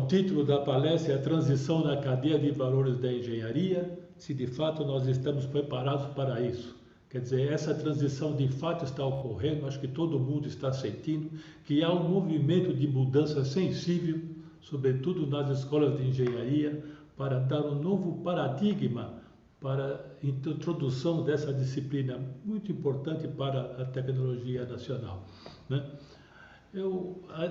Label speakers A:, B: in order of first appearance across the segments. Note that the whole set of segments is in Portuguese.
A: título da palestra é a transição na cadeia de valores da engenharia, se de fato nós estamos preparados para isso. Quer dizer, essa transição de fato está ocorrendo, acho que todo mundo está sentindo que há um movimento de mudança sensível, sobretudo nas escolas de engenharia, para dar um novo paradigma para a introdução dessa disciplina muito importante para a tecnologia nacional, né?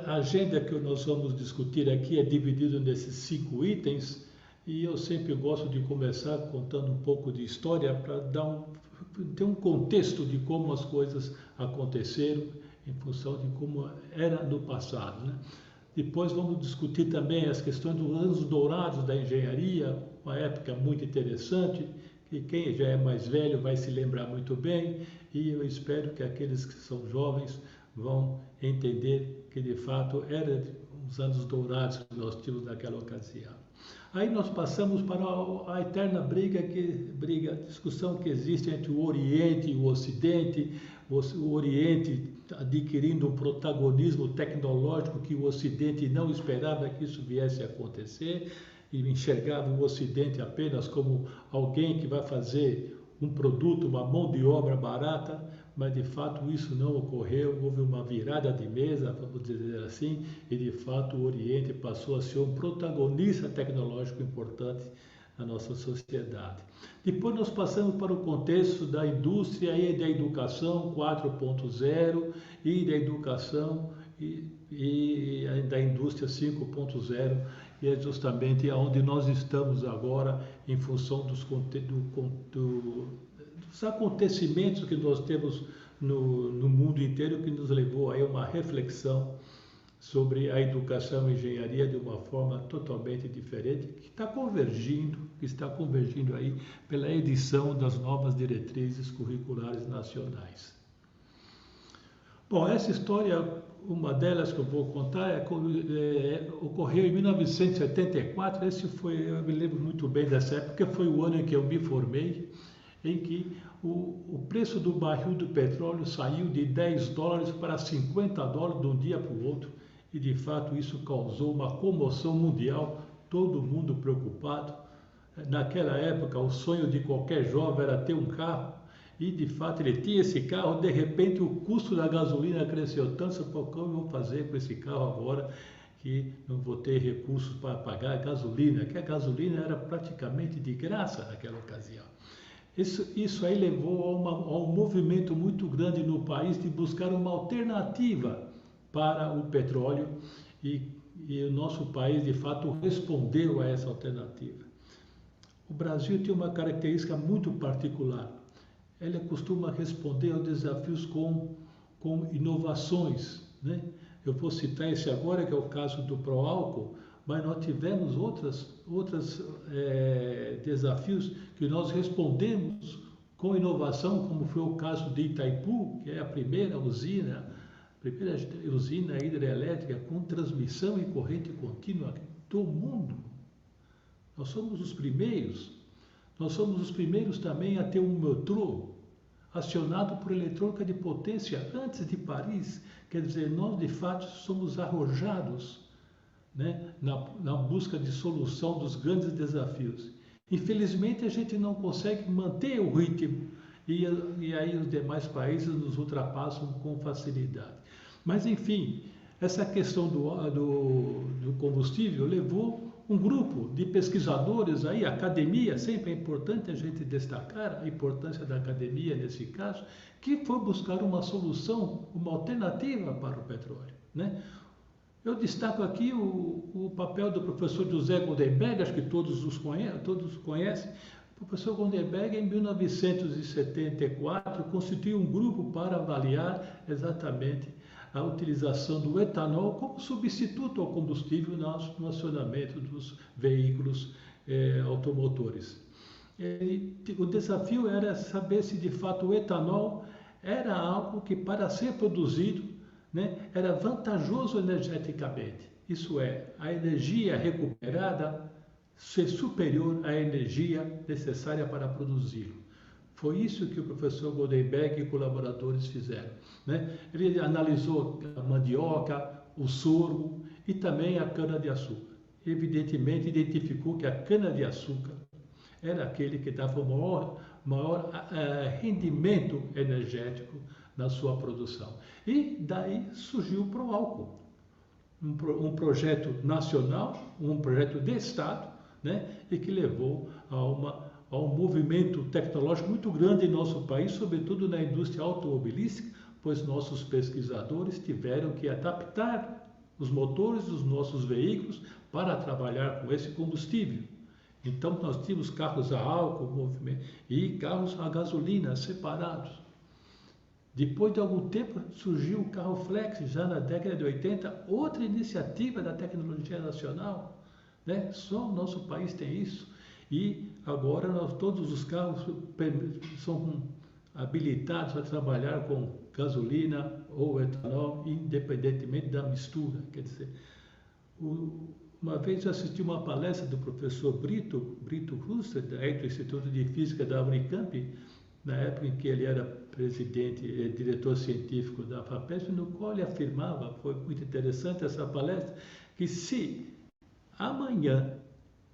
A: A agenda que nós vamos discutir aqui é dividida nesses 5 itens e eu sempre gosto de começar contando um pouco de história para ter um contexto de como as coisas aconteceram em função de como era no passado, né? Depois vamos discutir também as questões dos anos dourados da engenharia, uma época muito interessante, que quem já é mais velho vai se lembrar muito bem, e eu espero que aqueles que são jovens vão entender que de fato eram os anos dourados que nós tínhamos naquela ocasião. Aí nós passamos para a eterna discussão que existe entre o Oriente e o Ocidente, o Oriente adquirindo um protagonismo tecnológico que o Ocidente não esperava que isso viesse a acontecer, e enxergava o Ocidente apenas como alguém que vai fazer um produto, uma mão de obra barata, mas de fato isso não ocorreu, houve uma virada de mesa, vamos dizer assim, e de fato o Oriente passou a ser um protagonista tecnológico importante na nossa sociedade. Depois nós passamos para o contexto da indústria e da educação 4.0 e da educação e da indústria 5.0, e é justamente onde nós estamos agora em função dos acontecimentos que nós temos no mundo inteiro, que nos levou a uma reflexão sobre a educação e engenharia de uma forma totalmente diferente, que está convergindo aí pela edição das novas diretrizes curriculares nacionais. Bom, essa história, uma delas que eu vou contar, ocorreu em 1974, eu me lembro muito bem dessa época, foi o ano em que eu me formei, em que o preço do barril do petróleo saiu de $10 para $50 de um dia para o outro, e de fato isso causou uma comoção mundial, todo mundo preocupado. Naquela época o sonho de qualquer jovem era ter um carro, e de fato ele tinha esse carro, de repente o custo da gasolina cresceu tanto, o que eu vou fazer com esse carro agora que não vou ter recursos para pagar a gasolina, que a gasolina era praticamente de graça naquela ocasião. Isso aí levou a um movimento muito grande no país de buscar uma alternativa para o petróleo, e o nosso país de fato respondeu a essa alternativa. O Brasil tem uma característica muito particular. Ela costuma responder aos desafios com inovações, né? Eu vou citar esse agora, que é o caso do Proálcool, mas nós tivemos outros desafios que nós respondemos com inovação, como foi o caso de Itaipu, que é a primeira usina hidrelétrica com transmissão e corrente contínua do mundo. Nós somos os primeiros. Nós somos os primeiros também a ter um metrô acionado por eletrônica de potência antes de Paris. Quer dizer, nós de fato somos arrojados, né, na busca de solução dos grandes desafios. Infelizmente a gente não consegue manter o ritmo e aí os demais países nos ultrapassam com facilidade. Mas enfim, essa questão do combustível levou um grupo de pesquisadores aí, a academia, sempre é importante a gente destacar a importância da academia nesse caso, que foi buscar uma solução, uma alternativa para o petróleo, né? Eu destaco aqui o papel do professor José Goldenberg, acho que todos conhecem. O professor Goldenberg, em 1974, constituiu um grupo para avaliar exatamente a utilização do etanol como substituto ao combustível no acionamento dos veículos automotores. O desafio era saber se de fato o etanol era algo que, para ser produzido, né, era vantajoso energeticamente. Isso é, a energia recuperada ser superior à energia necessária para produzi-lo. Foi isso que o professor Goldenberg e colaboradores fizeram, né? Ele analisou a mandioca, o sorgo e também a cana-de-açúcar. evidentemente identificou que a cana-de-açúcar era aquele que dava o maior rendimento energético na sua produção. E daí surgiu o Proálcool, um projeto nacional, um projeto de Estado, né, e que levou a um movimento tecnológico muito grande em nosso país, sobretudo na indústria automobilística, pois nossos pesquisadores tiveram que adaptar os motores dos nossos veículos para trabalhar com esse combustível. Então nós tínhamos carros a álcool e carros a gasolina separados. Depois de algum tempo surgiu o carro flex, já na década de 80, outra iniciativa da tecnologia nacional, né? Só o nosso país tem isso. E agora todos os carros são habilitados a trabalhar com gasolina ou etanol, independentemente da mistura. Quer dizer, uma vez eu assisti uma palestra do professor Brito Husser, do Instituto de Física da Unicamp, na época em que ele era presidente e diretor científico da FAPESP, no qual ele afirmava, foi muito interessante essa palestra, que se amanhã,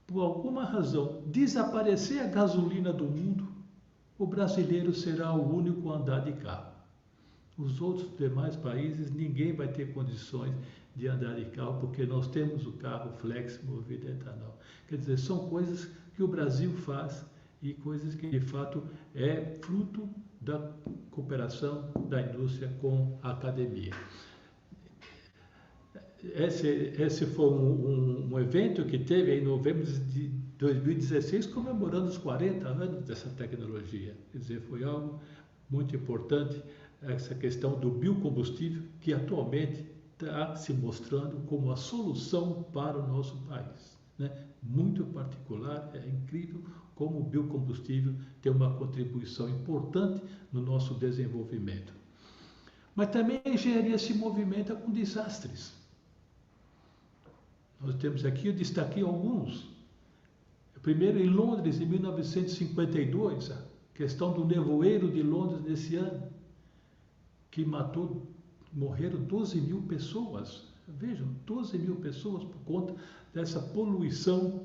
A: por alguma razão, desaparecer a gasolina do mundo, o brasileiro será o único a andar de carro. Os outros demais países, ninguém vai ter condições de andar de carro, porque nós temos o carro flex movido a etanol. Quer dizer, são coisas que o Brasil faz e coisas que, de fato, é fruto da cooperação da indústria com a academia. Esse foi um evento que teve em novembro de 2016, comemorando os 40 anos dessa tecnologia. Quer dizer, foi algo muito importante, essa questão do biocombustível, que atualmente está se mostrando como a solução para o nosso país, né? Muito particular, é incrível como o biocombustível tem uma contribuição importante no nosso desenvolvimento. Mas também a engenharia se movimenta com desastres. Nós temos aqui, eu destaquei alguns. Primeiro, em Londres, em 1952, a questão do nevoeiro de Londres nesse ano, que morreram 12 mil pessoas. Vejam, 12 mil pessoas por conta dessa poluição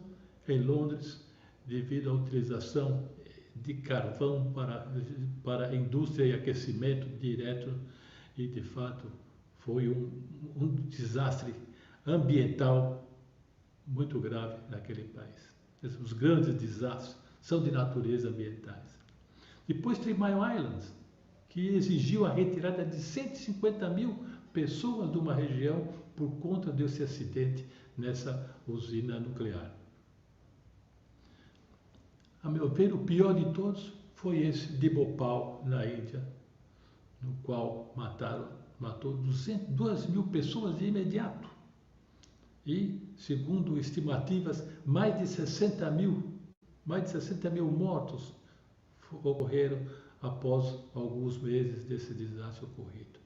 A: em Londres, devido à utilização de carvão para indústria e aquecimento direto, e de fato foi um desastre ambiental muito grave naquele país. Os grandes desastres são de natureza ambientais. Depois tem Mile Island, que exigiu a retirada de 150 mil pessoas de uma região por conta desse acidente nessa usina nuclear. A meu ver, o pior de todos foi esse de Bhopal, na Índia, no qual matou 2 mil pessoas de imediato. E, segundo estimativas, mais de 60 mil mortos ocorreram após alguns meses desse desastre ocorrido.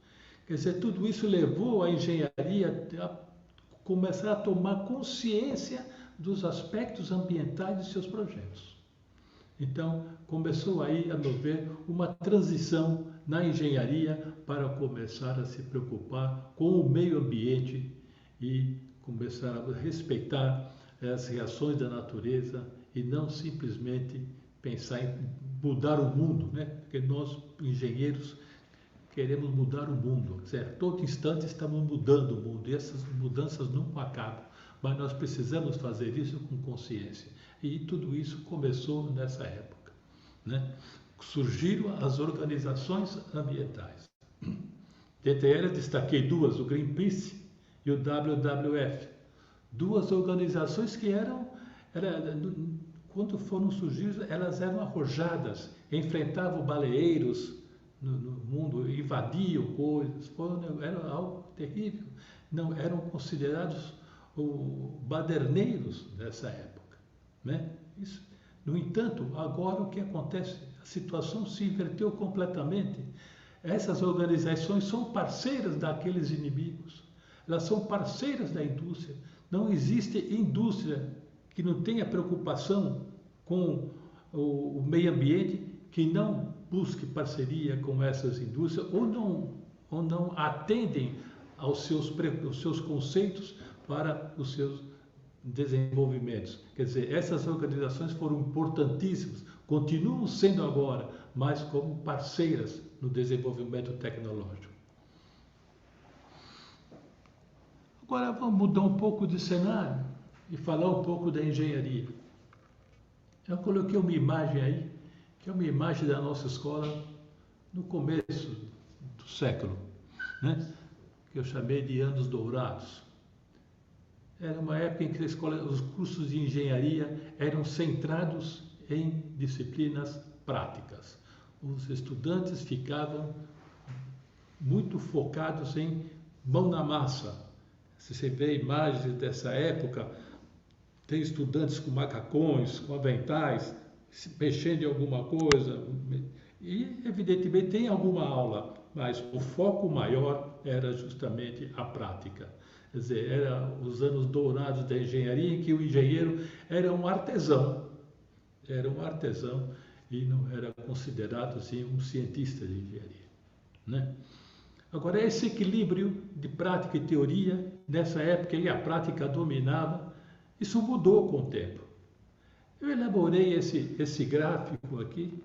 A: Quer dizer, tudo isso levou a engenharia a começar a tomar consciência dos aspectos ambientais de seus projetos. Então, começou aí, a meu ver, uma transição na engenharia para começar a se preocupar com o meio ambiente e começar a respeitar as reações da natureza e não simplesmente pensar em mudar o mundo, né? Porque nós, engenheiros, queremos mudar o mundo. Certo? Todo instante estamos mudando o mundo e essas mudanças nunca acabam, mas nós precisamos fazer isso com consciência. E tudo isso começou nessa época, né? Surgiram as organizações ambientais. Dentre elas, destaquei duas, o Greenpeace e o WWF. Duas organizações que quando foram surgidas, elas eram arrojadas, enfrentavam baleeiros no mundo, invadiam coisas, era algo terrível. Não eram considerados baderneiros dessa época, né? Isso. No entanto, agora o que acontece? A situação se inverteu completamente. Essas organizações são parceiras daqueles inimigos, elas são parceiras da indústria. Não existe indústria que não tenha preocupação com o meio ambiente, que não busque parceria com essas indústrias ou não atendem aos seus conceitos para os seus desenvolvimentos. Quer dizer, essas organizações foram importantíssimas, continuam sendo agora, mas como parceiras no desenvolvimento tecnológico. Agora vamos mudar um pouco de cenário e falar um pouco da engenharia. Eu coloquei uma imagem aí, que é uma imagem da nossa escola no começo do século, né? Que eu chamei de anos dourados. Era uma época em que a escola, os cursos de engenharia eram centrados em disciplinas práticas. Os estudantes ficavam muito focados em mão na massa. Se você vê imagens dessa época, tem estudantes com macacões, com aventais, mexendo em alguma coisa, e evidentemente tem alguma aula, mas o foco maior era justamente a prática. Quer dizer, eram os anos dourados da engenharia, em que o engenheiro era um artesão e não era considerado assim um cientista de engenharia, né? Agora, esse equilíbrio de prática e teoria, nessa época aí a prática dominava, isso mudou com o tempo. Eu elaborei esse gráfico aqui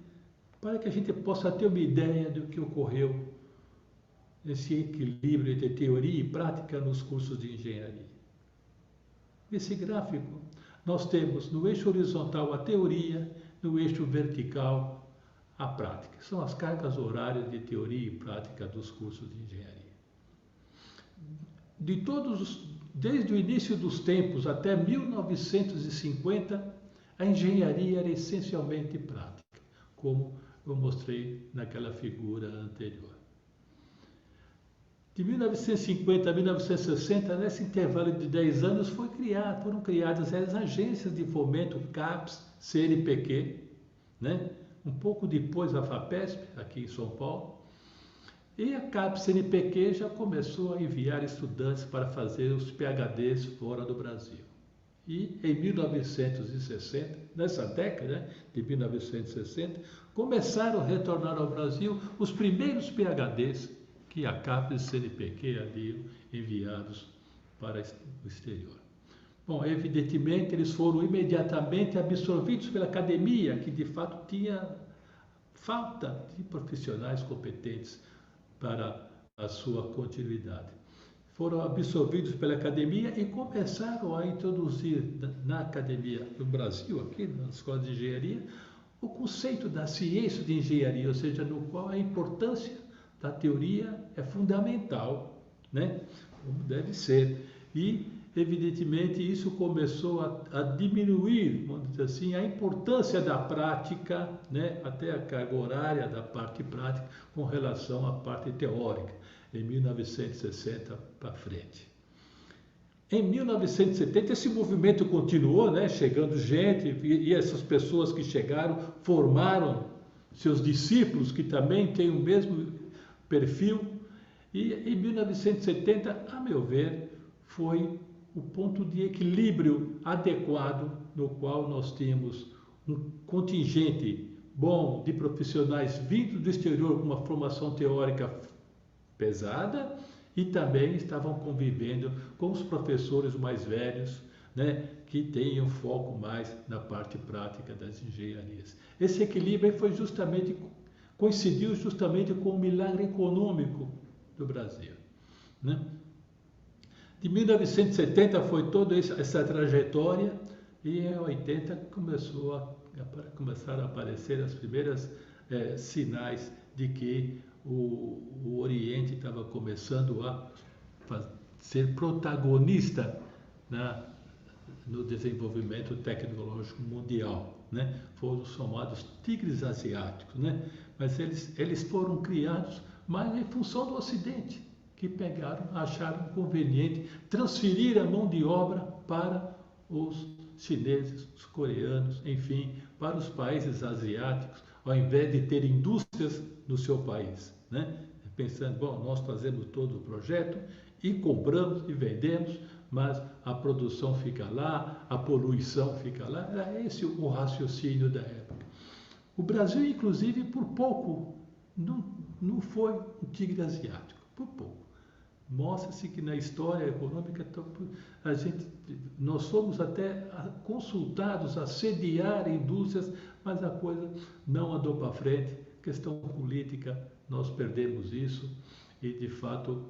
A: para que a gente possa ter uma ideia do que ocorreu nesse equilíbrio entre teoria e prática nos cursos de engenharia. Nesse gráfico, nós temos no eixo horizontal a teoria, no eixo vertical a prática. São as cargas horárias de teoria e prática dos cursos de engenharia. Desde o início dos tempos até 1950, a engenharia era essencialmente prática, como eu mostrei naquela figura anterior. De 1950 a 1960, nesse intervalo de 10 anos, foram criadas as agências de fomento CAPES, CNPq, né? Um pouco depois a FAPESP, aqui em São Paulo, e a CAPES CNPq já começou a enviar estudantes para fazer os PhDs fora do Brasil. E em 1960, nessa década, né, de 1960, começaram a retornar ao Brasil os primeiros PhDs que a CAPES e CNPq haviam enviados para o exterior. Bom, evidentemente, eles foram imediatamente absorvidos pela academia, que de fato tinha falta de profissionais competentes para a sua continuidade. Foram absorvidos pela academia e começaram a introduzir na academia do Brasil, aqui na Escola de Engenharia, o conceito da ciência de engenharia, ou seja, no qual a importância da teoria é fundamental, né? Como deve ser. E, evidentemente, isso começou a diminuir, vamos dizer assim, a importância da prática, né? Até a carga horária da parte prática com relação à parte teórica, em 1960 para frente. Em 1970, esse movimento continuou, né? Chegando gente, e essas pessoas que chegaram formaram seus discípulos, que também têm o mesmo perfil, e em 1970, a meu ver, foi o ponto de equilíbrio adequado no qual nós tínhamos um contingente bom de profissionais vindos do exterior com uma formação teórica pesada e também estavam convivendo com os professores mais velhos, né, que têm um foco mais na parte prática das engenharias. Esse equilíbrio coincidiu justamente com o milagre econômico do Brasil, né? De 1970 foi toda essa trajetória e em 80 começaram a aparecer as primeiras sinais de que o Oriente estava começando a ser protagonista no desenvolvimento tecnológico mundial, né? Foram os chamados tigres asiáticos, né? Mas eles foram criados mais em função do Ocidente, que acharam conveniente transferir a mão de obra para os chineses, os coreanos, enfim, para os países asiáticos, ao invés de ter indústrias no seu país, né? Pensando, bom, nós fazemos todo o projeto e compramos e vendemos, mas a produção fica lá, a poluição fica lá. Era esse o raciocínio da época. O Brasil, inclusive, por pouco, não foi um tigre asiático, por pouco. Mostra-se que na história econômica nós somos até consultados a sediar indústrias, mas a coisa não andou para frente. Questão política, nós perdemos isso e, de fato,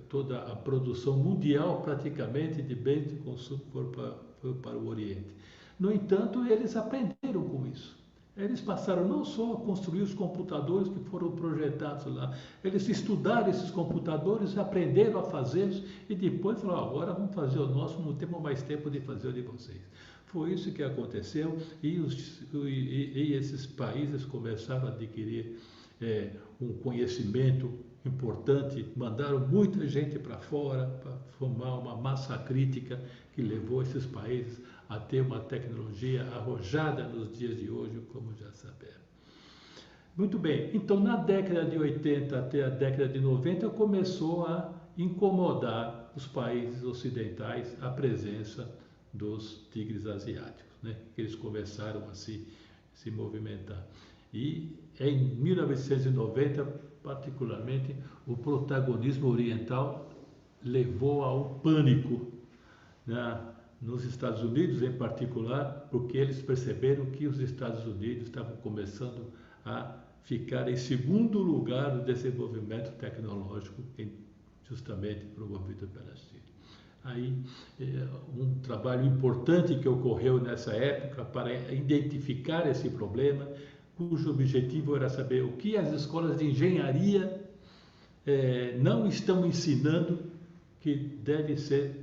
A: toda a produção mundial, praticamente, de bens de consumo foi para o Oriente. No entanto, eles aprenderam com isso. Eles passaram não só a construir os computadores que foram projetados lá, eles estudaram esses computadores, aprenderam a fazê-los e depois falaram, agora vamos fazer o nosso, não temos mais tempo de fazer o de vocês. Foi isso que aconteceu e esses países começaram a adquirir um conhecimento importante, mandaram muita gente para fora para formar uma massa crítica que levou esses países a ter uma tecnologia arrojada nos dias de hoje, como já sabemos. Muito bem, então na década de 80 até a década de 90 começou a incomodar os países ocidentais a presença dos tigres asiáticos, né? Eles começaram a se movimentar. E em 1990, particularmente, o protagonismo oriental levou ao pânico, né? Nos Estados Unidos, em particular, porque eles perceberam que os Estados Unidos estavam começando a ficar em segundo lugar no desenvolvimento tecnológico, justamente promovido pela China. Aí, um trabalho importante que ocorreu nessa época para identificar esse problema, cujo objetivo era saber o que as escolas de engenharia não estão ensinando que deve ser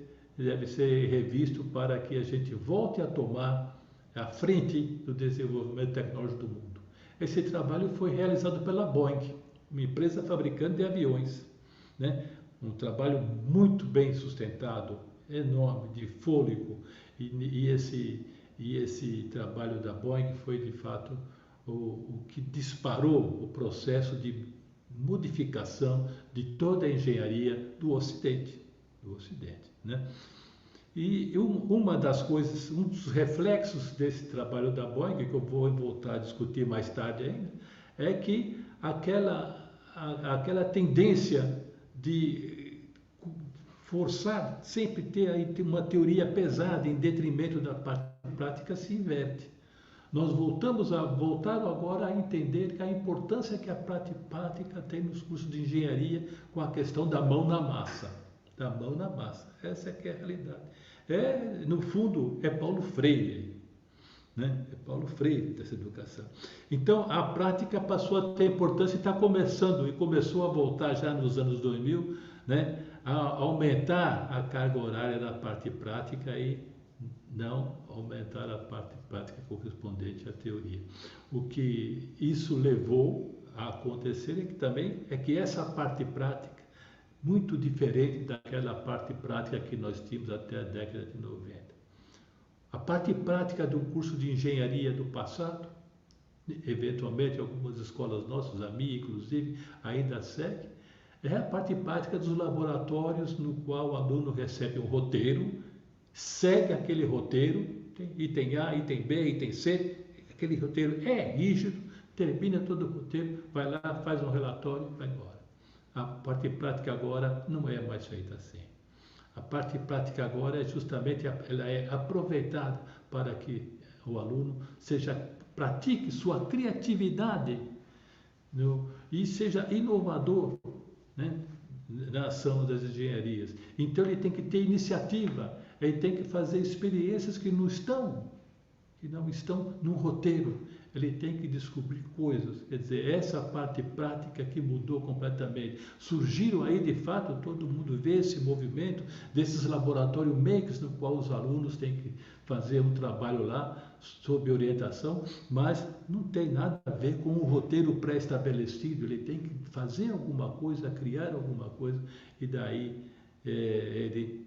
A: revisto para que a gente volte a tomar a frente do desenvolvimento tecnológico do mundo. Esse trabalho foi realizado pela Boeing, uma empresa fabricante de aviões, né? Um trabalho muito bem sustentado, enorme, de fôlego, e esse trabalho da Boeing foi de fato o que disparou o processo de modificação de toda a engenharia do Ocidente, né? E uma das coisas, um dos reflexos desse trabalho da Boeing, que eu vou voltar a discutir mais tarde ainda, é que aquela tendência de forçar, sempre ter uma teoria pesada em detrimento da prática se inverte. Nós voltaram agora a entender que a importância que a prática tem nos cursos de engenharia com a questão da mão na massa. Da mão na massa. Essa é que é a realidade. No fundo, é Paulo Freire, né? É Paulo Freire dessa educação. Então, a prática passou a ter importância e começou a voltar já nos anos 2000, né? A aumentar a carga horária da parte prática e não aumentar a parte prática correspondente à teoria. O que isso levou a acontecer é que essa parte prática, muito diferente daquela parte prática que nós tínhamos até a década de 90. A parte prática do curso de engenharia do passado, eventualmente algumas escolas nossas, a minha inclusive, ainda segue, é a parte prática dos laboratórios no qual o aluno recebe um roteiro, segue aquele roteiro, tem item A, item B, item C, aquele roteiro é rígido, termina todo o roteiro, vai lá, faz um relatório e vai embora. A parte prática agora não é mais feita assim. A parte prática agora ela é aproveitada para que o aluno pratique sua criatividade, e seja inovador, né, na ação das engenharias. Então ele tem que ter iniciativa, ele tem que fazer experiências que não estão no roteiro. Ele tem que descobrir coisas, quer dizer, essa parte prática que mudou completamente. Surgiram aí, de fato, todo mundo vê esse movimento desses laboratórios makers, no qual os alunos têm que fazer um trabalho lá, sob orientação, mas não tem nada a ver com um roteiro pré-estabelecido. Ele tem que fazer alguma coisa, criar alguma coisa, e daí ele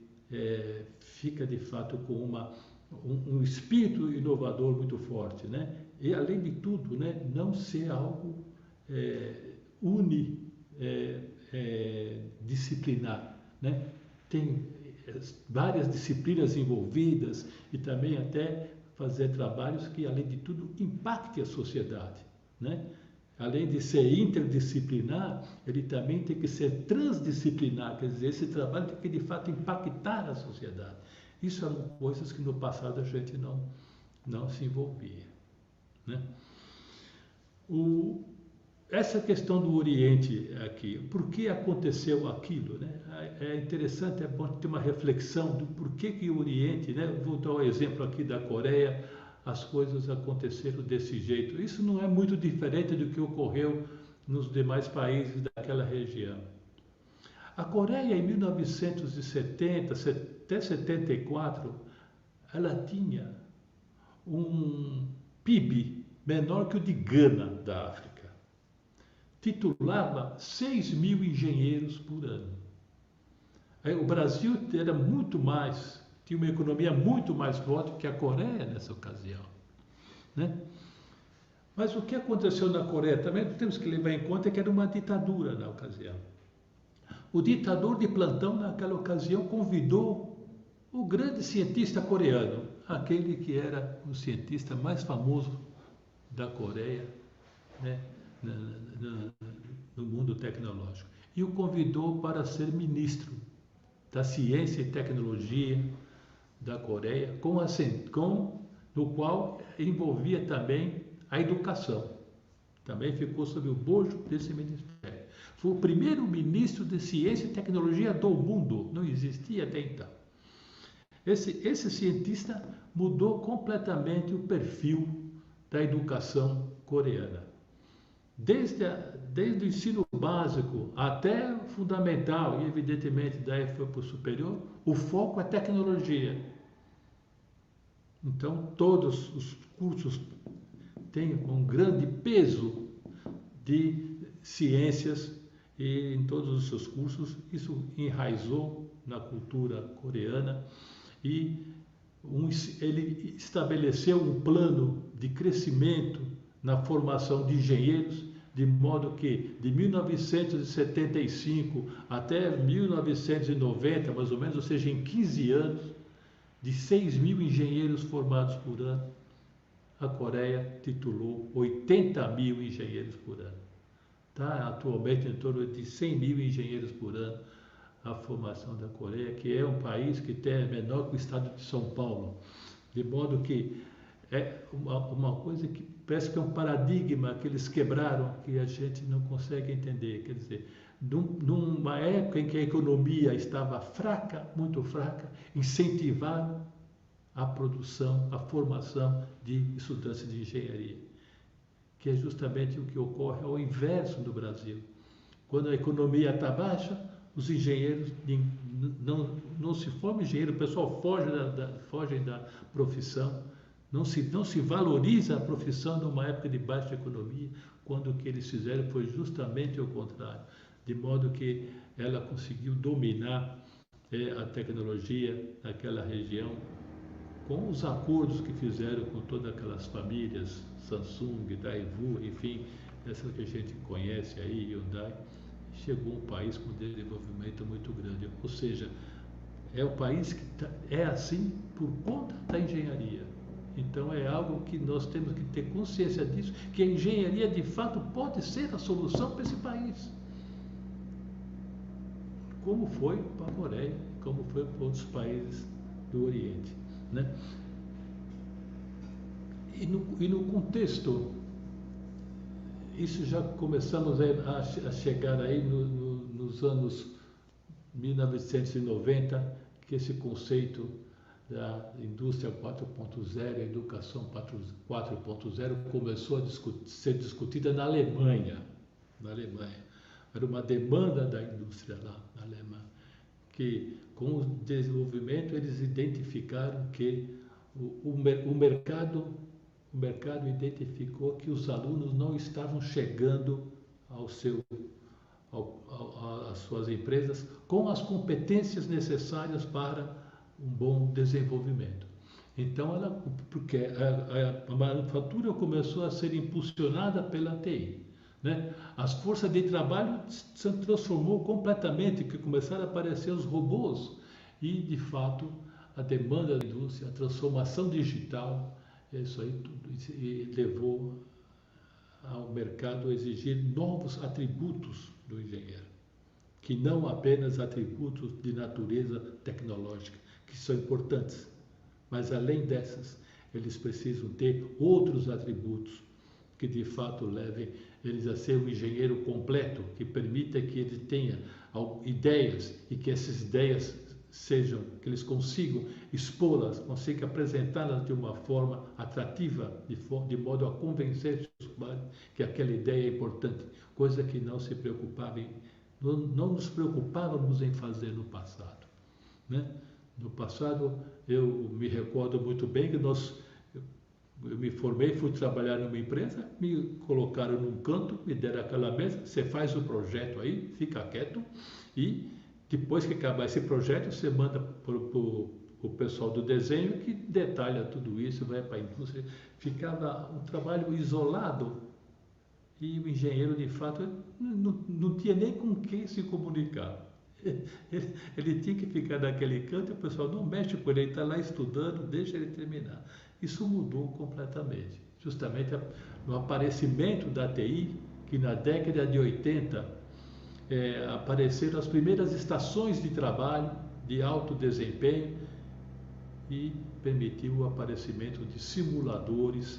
A: fica, de fato, com um espírito inovador muito forte, né? E, além de tudo, né, não ser algo disciplinar, né? Tem várias disciplinas envolvidas e também até fazer trabalhos que, além de tudo, impactem a sociedade, né? além de ser interdisciplinar, ele também tem que ser transdisciplinar, quer dizer, esse trabalho tem que de fato impactar a sociedade. Isso eram coisas que no passado a gente não se envolvia, né? Essa questão do Oriente aqui, por que aconteceu aquilo, né? É interessante, é bom ter uma reflexão do porquê que o Oriente, né? Vou dar o exemplo aqui da Coreia, as coisas aconteceram desse jeito. Isso não é muito diferente do que ocorreu nos demais países daquela região. A Coreia, em 1970 até 74, ela tinha um PIB menor que o de Gana, da África. Titulava 6.000 engenheiros por ano. Aí, o Brasil era muito mais, tinha uma economia muito mais forte que a Coreia nessa ocasião, né? Mas o que aconteceu na Coreia também temos que levar em conta que era uma ditadura na ocasião. O ditador de plantão naquela ocasião convidou o grande cientista coreano, aquele que era o cientista mais famoso da Coreia, né, no mundo tecnológico, e o convidou para ser ministro da Ciência e Tecnologia da Coreia, no qual envolvia também a educação. Também ficou sob o bojo desse ministério. Foi o primeiro ministro de Ciência e Tecnologia do mundo, não existia até então. Esse cientista mudou completamente o perfil da educação coreana. Desde o ensino básico até o fundamental, e evidentemente daí foi para o superior, o foco é tecnologia. Então, todos os cursos têm um grande peso de ciências, e em todos os seus cursos isso enraizou na cultura coreana, e ele estabeleceu um plano de crescimento na formação de engenheiros, de modo que de 1975 até 1990, mais ou menos, ou seja, em 15 anos, de 6.000 engenheiros formados por ano, a Coreia titulou 80.000 engenheiros por ano. Está atualmente em torno de 100.000 engenheiros por ano a formação da Coreia, que é um país que é menor que o estado de São Paulo, de modo que é uma coisa que parece que é um paradigma que eles quebraram, que a gente não consegue entender. Quer dizer, numa época em que a economia estava fraca, muito fraca, incentivaram a produção, a formação de estudantes de engenharia, que é justamente o que ocorre ao inverso no Brasil. Quando a economia está baixa, os engenheiros não se formam engenheiro, o pessoal foge da profissão, não se valoriza a profissão numa época de baixa economia, quando o que eles fizeram foi justamente o contrário, de modo que ela conseguiu dominar a tecnologia naquela região, com os acordos que fizeram com todas aquelas famílias, Samsung, Daewoo, enfim, essa que a gente conhece aí, Hyundai. Chegou um país com desenvolvimento muito grande, ou seja, é um país que é assim por conta da engenharia. Então é algo que nós temos que ter consciência disso, que a engenharia de fato pode ser a solução para esse país, como foi para a Coreia, como foi para outros países do Oriente, né? E no contexto, isso já começamos a chegar aí nos anos 1990, que esse conceito da indústria 4.0, a educação 4.0, começou a ser discutida na Alemanha. Era uma demanda da indústria lá na Alemanha, que com o desenvolvimento eles identificaram que o mercado identificou que os alunos não estavam chegando às suas empresas com as competências necessárias para um bom desenvolvimento. Então, porque a manufatura começou a ser impulsionada pela TI, né? As forças de trabalho se transformou completamente, que começaram a aparecer os robôs, e de fato a demanda da indústria, a transformação digital, isso aí tudo levou ao mercado exigir novos atributos do engenheiro, que não apenas atributos de natureza tecnológica, que são importantes, mas além dessas, eles precisam ter outros atributos que de fato levem eles a ser um engenheiro completo, que permita que ele tenha ideias e que essas ideias sejam, que eles consigam expô-las, consigam apresentá-las de uma forma atrativa, de modo a convencer os pais que aquela ideia é importante, coisa que não se preocupava não nos preocupávamos em fazer no passado, né? No passado, eu me recordo muito bem que eu me formei, fui trabalhar numa empresa, me colocaram num canto, me deram aquela mesa, você faz o projeto aí, fica quieto, e depois que acabar esse projeto, você manda para o pessoal do desenho que detalha tudo isso, vai para a indústria. Ficava um trabalho isolado e o engenheiro, de fato, não tinha nem com quem se comunicar. Ele tinha que ficar naquele canto e o pessoal não mexe com ele, ele está lá estudando, deixa ele terminar. Isso mudou completamente, justamente no aparecimento da TI, que na década de 80 apareceram as primeiras estações de trabalho de alto desempenho e permitiu o aparecimento de simuladores,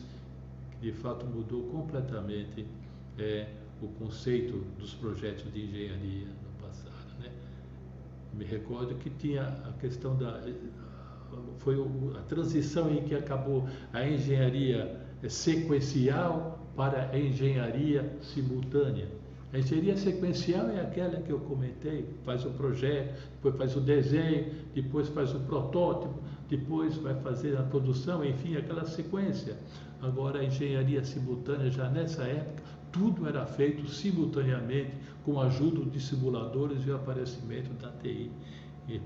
A: que de fato mudou completamente o conceito dos projetos de engenharia no passado, né? Me recordo que tinha a questão foi a transição em que acabou a engenharia sequencial para a engenharia simultânea. A engenharia sequencial é aquela que eu comentei, faz o projeto, depois faz o desenho, depois faz o protótipo, depois vai fazer a produção, enfim, aquela sequência. Agora, a engenharia simultânea, já nessa época, tudo era feito simultaneamente com a ajuda de simuladores e o aparecimento da TI. E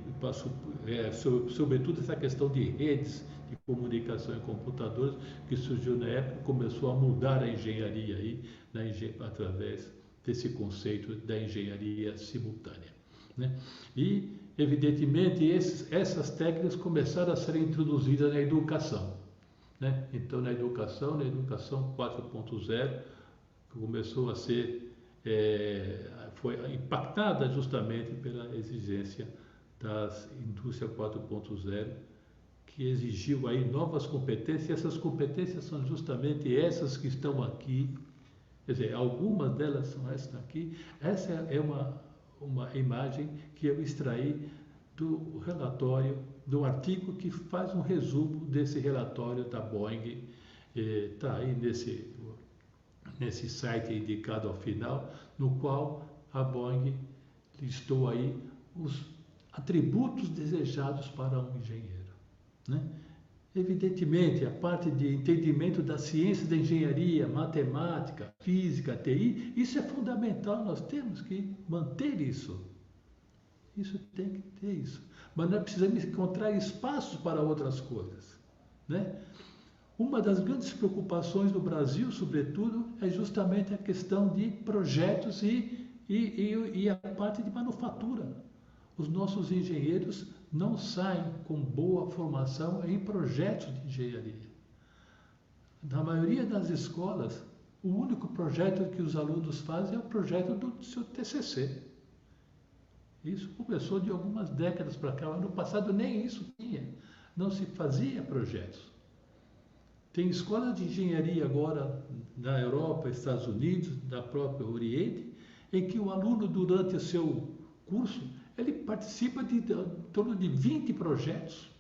A: sobretudo essa questão de redes de comunicação e computadores que surgiu na época, começou a mudar a engenharia aí, através desse conceito da engenharia simultânea, né? E, evidentemente, essas técnicas começaram a ser introduzidas na educação, né? Então, na educação 4.0, começou a ser, foi impactada justamente pela exigência das indústria 4.0, que exigiu aí novas competências, e essas competências são justamente essas que estão aqui, quer dizer, algumas delas são essas aqui. Essa é uma imagem que eu extraí do relatório, do artigo que faz um resumo desse relatório da Boeing, está aí nesse site indicado ao final, no qual a Boeing listou aí os atributos desejados para um engenheiro, né? Evidentemente, a parte de entendimento da ciência da engenharia, matemática, física, TI, isso é fundamental, nós temos que manter isso. Isso tem que ter isso. Mas nós precisamos encontrar espaços para outras coisas, né? Uma das grandes preocupações do Brasil, sobretudo, é justamente a questão de projetos e a parte de manufatura. Os nossos engenheiros não saem com boa formação em projetos de engenharia. Na maioria das escolas, o único projeto que os alunos fazem é o projeto do seu TCC. Isso começou de algumas décadas para cá, mas no passado nem isso tinha. Não se fazia projetos. Tem escolas de engenharia agora na Europa, Estados Unidos, na própria Oriente, em que o aluno, durante o seu curso, ele participa de em torno de 20 projetos,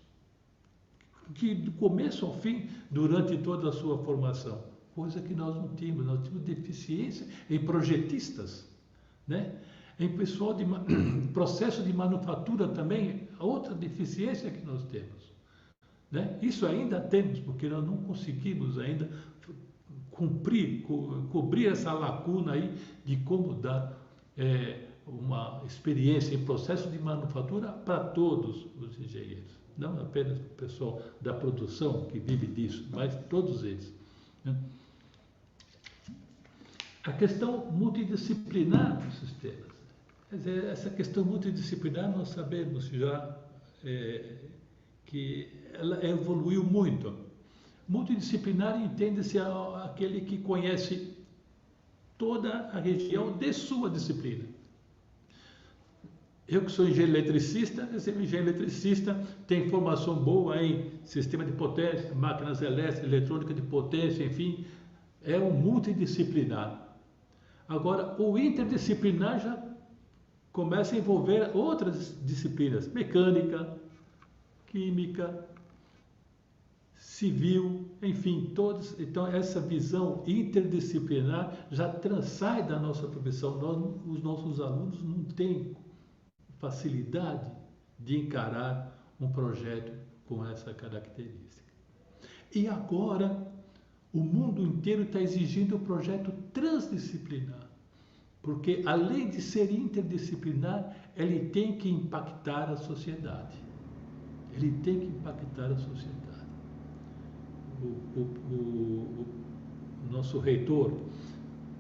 A: que do começo ao fim, durante toda a sua formação, coisa que nós tínhamos deficiência em projetistas, né? Em pessoal de processo de manufatura também, outra deficiência que nós temos, né? Isso ainda temos, porque nós não conseguimos ainda cobrir essa lacuna aí de como dar uma experiência em processo de manufatura para todos os engenheiros, não apenas para o pessoal da produção que vive disso, mas todos eles, né? A questão multidisciplinar dos sistemas. Quer dizer, essa questão multidisciplinar nós sabemos já que ela evoluiu muito. Multidisciplinar entende-se aquele que conhece toda a região de sua disciplina. Eu que sou engenheiro eletricista, o engenheiro eletricista tem formação boa em sistema de potência, máquinas elétricas, eletrônica de potência, enfim, é um multidisciplinar. Agora, o interdisciplinar já começa a envolver outras disciplinas, mecânica, química, civil, enfim, todos. Então, essa visão interdisciplinar já transcende da nossa profissão. Os nossos alunos não têm facilidade de encarar um projeto com essa característica. E agora, o mundo inteiro está exigindo um projeto transdisciplinar, porque além de ser interdisciplinar, ele tem que impactar a sociedade. Ele tem que impactar a sociedade. O nosso reitor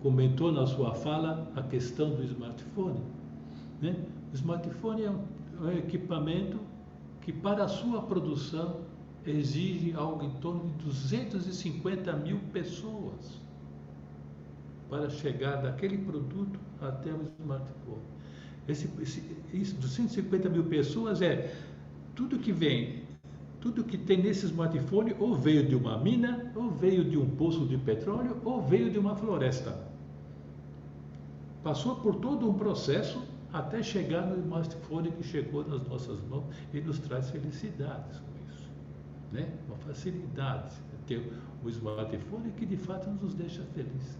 A: comentou na sua fala a questão do smartphone, né? O smartphone é um equipamento que, para a sua produção, exige algo em torno de 250 mil pessoas para chegar daquele produto até o smartphone. Isso, 250 mil pessoas é tudo que vem, tudo que tem nesse smartphone ou veio de uma mina, ou veio de um poço de petróleo, ou veio de uma floresta. Passou por todo um processo até chegar no smartphone que chegou nas nossas mãos e nos traz felicidades com isso, né? Uma facilidade de ter o smartphone que de fato nos deixa felizes,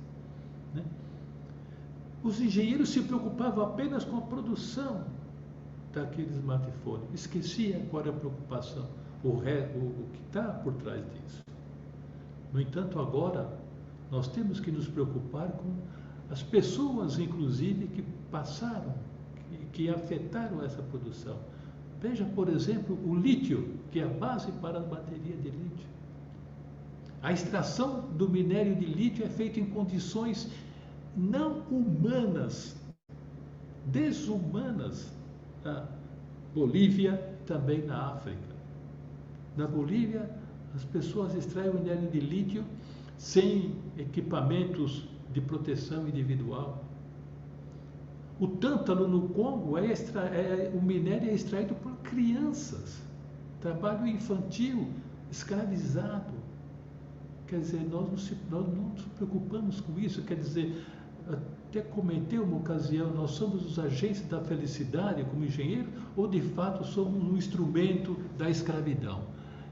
A: né? Os engenheiros se preocupavam apenas com a produção daquele smartphone, esquecia qual era a preocupação, o que está por trás disso. No entanto, agora nós temos que nos preocupar com as pessoas, inclusive, que passaram, que afetaram essa produção. Veja, por exemplo, o lítio, que é a base para a bateria de lítio. A extração do minério de lítio é feita em condições não humanas, desumanas, na Bolívia, também na África. Na Bolívia, as pessoas extraem o minério de lítio sem equipamentos de proteção individual. O tântalo no Congo, o minério é extraído por crianças, trabalho infantil, escravizado. Quer dizer, nós não nos preocupamos com isso. Quer dizer, até comentei uma ocasião, nós somos os agentes da felicidade como engenheiro ou de fato somos um instrumento da escravidão?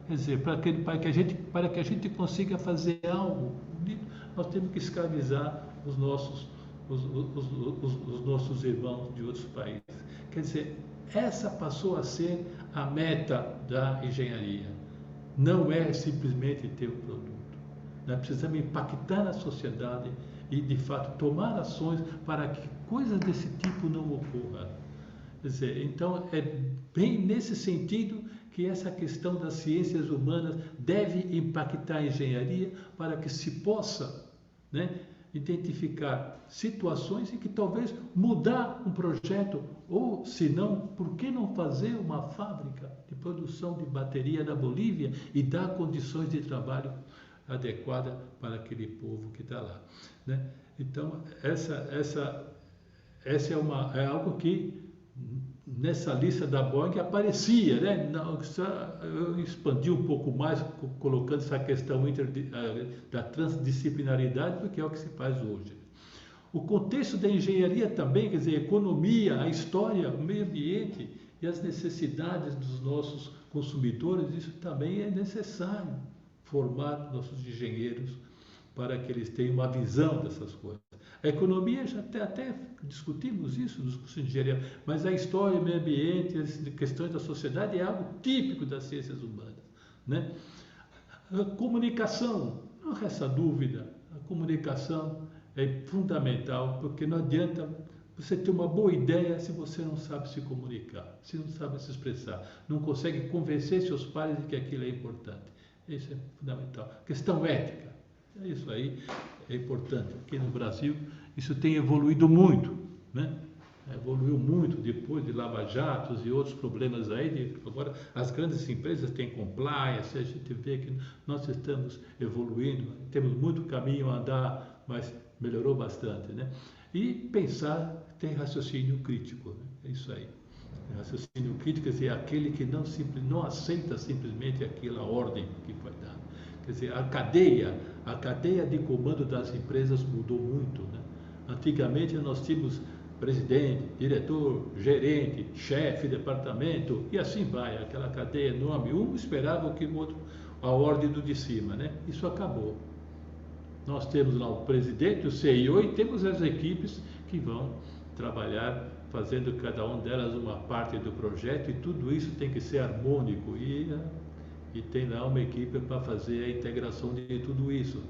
A: Quer dizer, para que a gente consiga fazer algo bonito, nós temos que escravizar os nossos irmãos de outros países. Quer dizer, essa passou a ser a meta da engenharia. Não é simplesmente ter um produto. Nós precisamos impactar na sociedade e, de fato, tomar ações para que coisas desse tipo não ocorram. Quer dizer, então, é bem nesse sentido que essa questão das ciências humanas deve impactar a engenharia para que se possa, né, identificar situações em que talvez mudar um projeto, ou se não, por que não fazer uma fábrica de produção de bateria na Bolívia e dar condições de trabalho adequadas para aquele povo que está lá, né? Então, essa é algo que nessa lista da Boeing aparecia, né? Eu expandi um pouco mais, colocando essa questão da transdisciplinaridade, porque é o que se faz hoje. O contexto da engenharia também, quer dizer, a economia, a história, o meio ambiente e as necessidades dos nossos consumidores, isso também é necessário formar nossos engenheiros para que eles tenham uma visão dessas coisas. A economia, já até discutimos isso nos cursos de engenharia, mas a história, o meio ambiente, as questões da sociedade é algo típico das ciências humanas, né? A comunicação, não resta dúvida, a comunicação é fundamental, porque não adianta você ter uma boa ideia se você não sabe se comunicar, se não sabe se expressar, não consegue convencer seus pares de que aquilo é importante. Isso é fundamental. Questão ética, isso aí é importante. Aqui no Brasil, isso tem evoluído muito, né? Evoluiu muito depois de Lava Jatos e outros problemas aí. Agora, as grandes empresas têm compliance, a gente vê que nós estamos evoluindo, temos muito caminho a andar, mas melhorou bastante, né? E pensar, ter raciocínio crítico, né? É isso aí. Raciocínio crítico, quer dizer, aquele que não aceita simplesmente aquela ordem que foi dada. Quer dizer, a cadeia de comando das empresas mudou muito, né? Antigamente nós tínhamos presidente, diretor, gerente, chefe, departamento e assim vai, aquela cadeia enorme. Um esperava que o outro, a ordem do de cima, né? Isso acabou. Nós temos lá o presidente, o CEO e temos as equipes que vão trabalhar fazendo cada uma delas uma parte do projeto e tudo isso tem que ser harmônico e tem lá uma equipe para fazer a integração de tudo isso.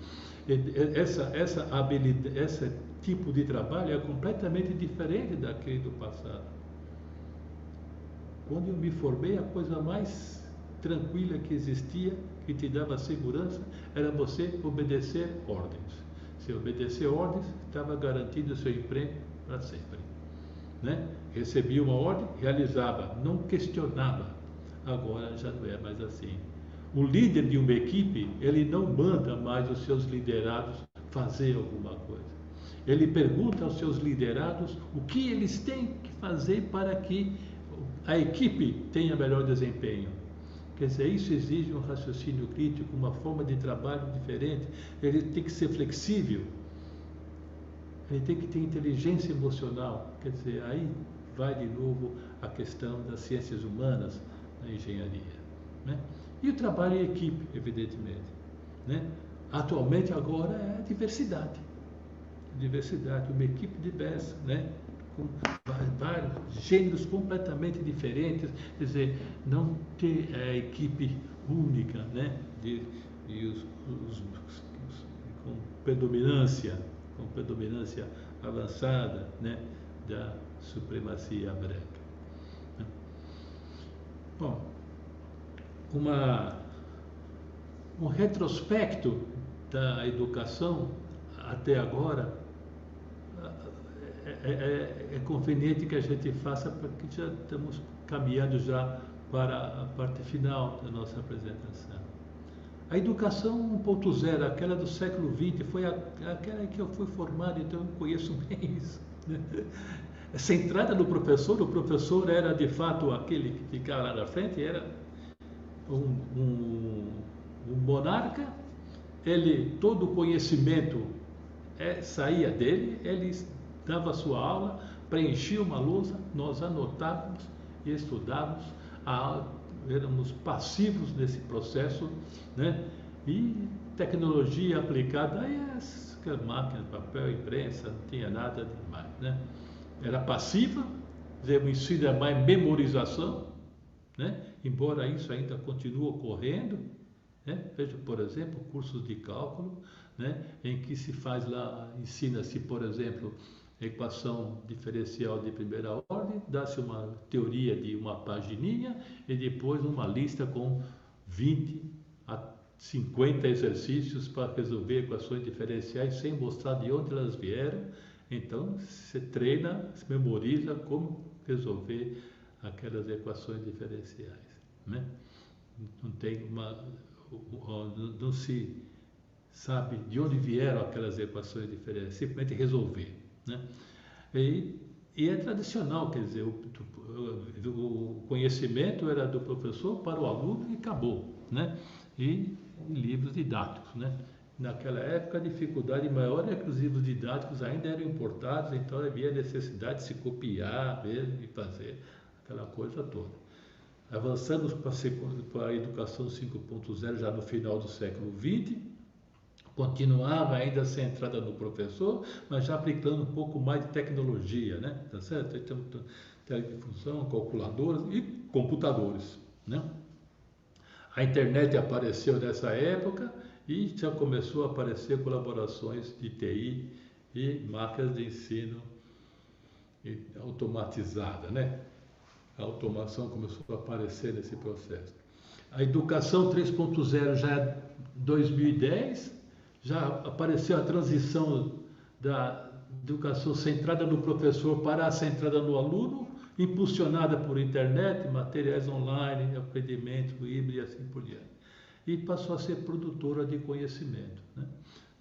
A: Essa habilidade, esse tipo de trabalho é completamente diferente daquele do passado. Quando eu me formei, a coisa mais tranquila que existia, que te dava segurança, era você obedecer ordens. Se obedecer ordens, estava garantido o seu emprego para sempre. Né? Recebia uma ordem, realizava, não questionava. Agora já não é mais assim. O líder de uma equipe, ele não manda mais os seus liderados fazer alguma coisa. Ele pergunta aos seus liderados o que eles têm que fazer para que a equipe tenha melhor desempenho. Quer dizer, isso exige um raciocínio crítico, uma forma de trabalho diferente. Ele tem que ser flexível. Ele tem que ter inteligência emocional. Quer dizer, aí vai de novo a questão das ciências humanas na engenharia, né? E o trabalho em equipe, evidentemente, né? Atualmente agora é a diversidade. Diversidade, uma equipe diversa, né? Com vários gêneros completamente diferentes, quer dizer, não ter a equipe única, né? Com predominância avançada, né? Da supremacia branca. Bom, um retrospecto da educação até agora é conveniente que a gente faça porque já estamos caminhando já para a parte final da nossa apresentação. A educação 1.0, aquela do século XX, foi aquela em que eu fui formado, então eu conheço bem isso, né? Centrada no professor, o professor era de fato aquele que ficava lá na frente, era um monarca, todo o conhecimento saía dele, ele dava a sua aula, preenchia uma lousa, nós anotávamos e estudávamos, éramos passivos nesse processo, né? E tecnologia aplicada, aí as máquinas, papel, imprensa, não tinha nada demais, né? Era passiva, o ensino é mais memorização, né? Embora isso ainda continue ocorrendo, né? Veja, por exemplo, cursos de cálculo, né? Em que se faz lá, ensina-se, por exemplo, equação diferencial de primeira ordem, dá-se uma teoria de uma pagininha e depois uma lista com 20 a 50 exercícios para resolver equações diferenciais sem mostrar de onde elas vieram. Então, você treina, se memoriza como resolver aquelas equações diferenciais, né? Não se sabe de onde vieram aquelas equações diferenciais, simplesmente resolver, né? E é tradicional, quer dizer, o conhecimento era do professor para o aluno e acabou, né? E livros didáticos, né? Naquela época a dificuldade maior é que os livros didáticos ainda eram importados, então havia necessidade de se copiar mesmo e fazer aquela coisa toda. Avançamos para a educação 5.0 já no final do século XX, continuava ainda centrada no professor, mas já aplicando um pouco mais de tecnologia, né? Tá certo? Então, teledifunção, calculadoras e computadores, né? A internet apareceu nessa época e já começou a aparecer colaborações de TI e máquinas de ensino automatizada, né? A automação começou a aparecer nesse processo. A educação 3.0 já é 2010, já apareceu a transição da educação centrada no professor para a centrada no aluno, impulsionada por internet, materiais online, aprendimento híbrido e assim por diante. E passou a ser produtora de conhecimento, né?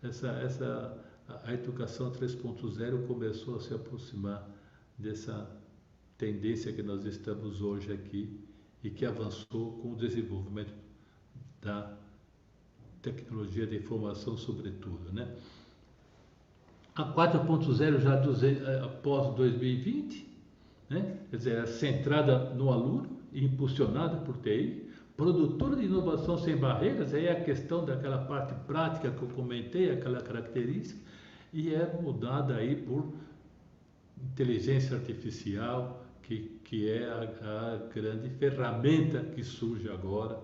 A: Essa a educação 3.0 começou a se aproximar dessa tendência que nós estamos hoje aqui e que avançou com o desenvolvimento da tecnologia de informação, sobretudo, né? A 4.0 já após 2020, né? Quer dizer, é centrada no aluno e impulsionada por TI, produtora de inovação sem barreiras, aí é a questão daquela parte prática que eu comentei, aquela característica, e é mudada aí por inteligência artificial, que é a grande ferramenta que surge agora,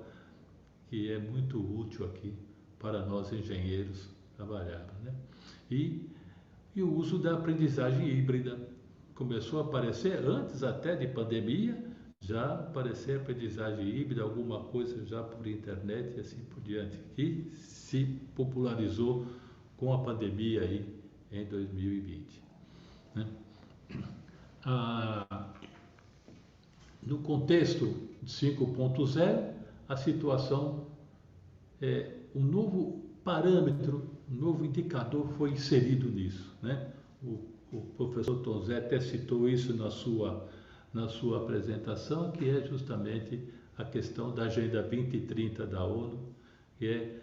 A: que é muito útil aqui para nós engenheiros trabalharmos, né? E o uso da aprendizagem híbrida começou a aparecer antes até de pandemia, já apareceu a aprendizagem híbrida, alguma coisa já por internet e assim por diante, que se popularizou com a pandemia aí em 2020, né? No contexto de 5.0, a situação um novo parâmetro, um novo indicador foi inserido nisso, né? O professor Tom Zé até citou isso na sua apresentação, que é justamente a questão da Agenda 2030 da ONU, que é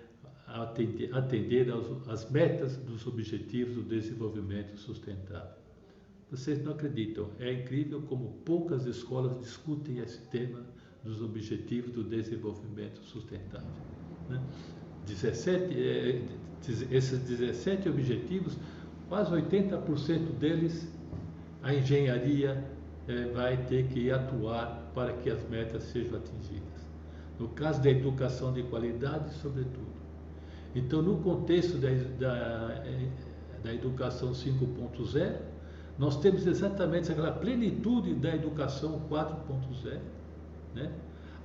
A: atender às metas dos Objetivos do Desenvolvimento Sustentável. Vocês não acreditam, é incrível como poucas escolas discutem esse tema dos Objetivos do Desenvolvimento Sustentável, né? Esses 17 objetivos, quase 80% deles, a engenharia vai ter que atuar para que as metas sejam atingidas. No caso da educação de qualidade, sobretudo. Então, no contexto da educação 5.0, nós temos exatamente aquela plenitude da educação 4.0, né?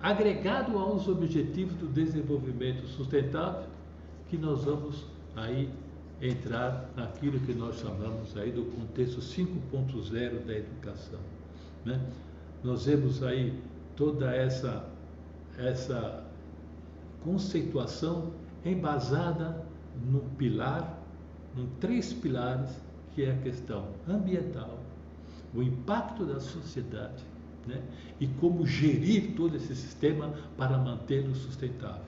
A: Agregado aos objetivos do desenvolvimento sustentável, que nós vamos aí entrar naquilo que nós chamamos aí do contexto 5.0 da educação, né? Nós vemos aí toda essa conceituação embasada em 3 pilares, que é a questão ambiental, o impacto da sociedade, né? E como gerir todo esse sistema para mantê-lo sustentável,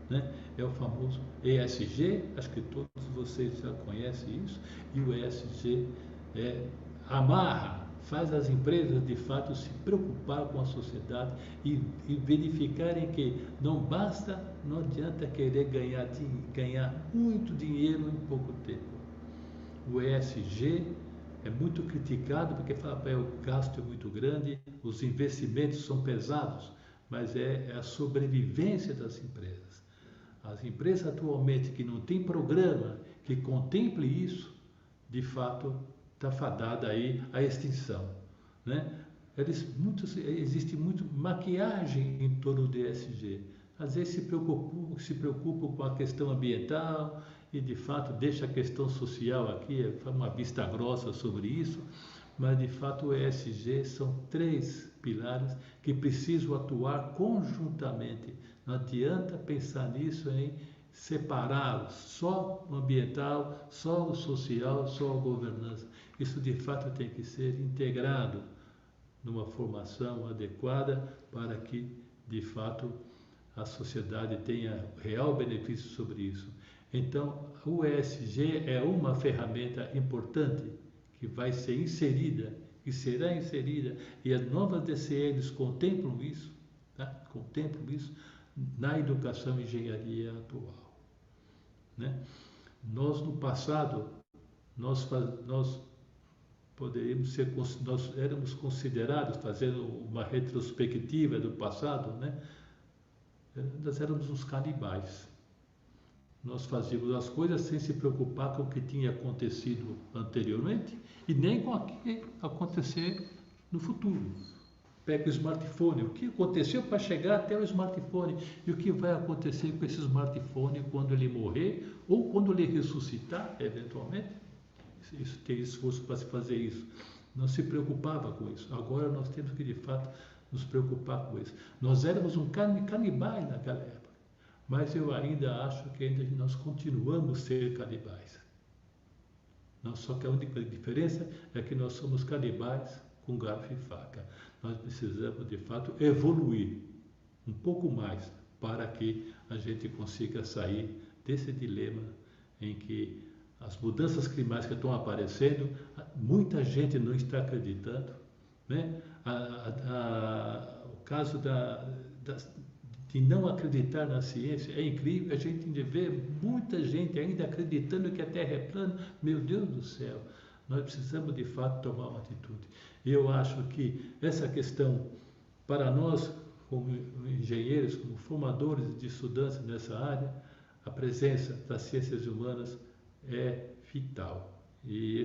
A: né? É o famoso ESG, acho que todos vocês já conhecem isso, e o ESG faz as empresas de fato se preocupar com a sociedade e verificarem que não adianta querer ganhar muito dinheiro em pouco tempo. O ESG é muito criticado porque fala que o gasto é muito grande, os investimentos são pesados, mas é a sobrevivência das empresas. As empresas atualmente que não têm programa que contemple isso, de fato, está fadada aí à extinção, né? Existe muito maquiagem em torno do ESG. Às vezes se preocupam com a questão ambiental e, de fato, deixa a questão social aqui, faz uma vista grossa sobre isso, mas, de fato, o ESG são 3 pilares que precisam atuar conjuntamente. Não adianta pensar nisso em separá-los, só o ambiental, só o social, só a governança. Isso, de fato, tem que ser integrado numa formação adequada para que, de fato, a sociedade tenha real benefício sobre isso. Então, o ESG é uma ferramenta importante que vai ser inserida, que será inserida, e as novas DCLs contemplam isso, tá? Contemplam isso na educação e engenharia atual, né? Nós, no passado, nós éramos considerados, fazendo uma retrospectiva do passado, né? Nós éramos uns canibais. Nós fazíamos as coisas sem se preocupar com o que tinha acontecido anteriormente e nem com o que acontecer no futuro. Pega o smartphone, o que aconteceu para chegar até o smartphone e o que vai acontecer com esse smartphone quando ele morrer ou quando ele ressuscitar, eventualmente. Isso tem esforço para se fazer isso. Não se preocupava com isso. Agora nós temos que, de fato, nos preocupar com isso. Nós éramos um canibais naquela época, mas eu ainda acho que nós continuamos a ser canibais. Só que a única diferença é que nós somos canibais com garfo e faca. Nós precisamos, de fato, evoluir um pouco mais para que a gente consiga sair desse dilema em que as mudanças climáticas estão aparecendo, muita gente não está acreditando, né? O caso de não acreditar na ciência é incrível. A gente vê muita gente ainda acreditando que a Terra é plana. Meu Deus do céu, nós precisamos de fato tomar uma atitude. Eu acho que essa questão, para nós, como engenheiros, como formadores de estudantes nessa área, a presença das ciências humanas é vital. E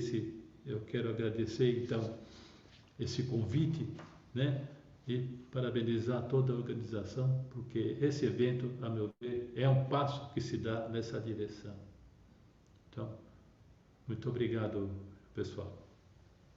A: eu quero agradecer então esse convite, né? E parabenizar toda a organização, porque esse evento, a meu ver, é um passo que se dá nessa direção. Então, muito obrigado, pessoal.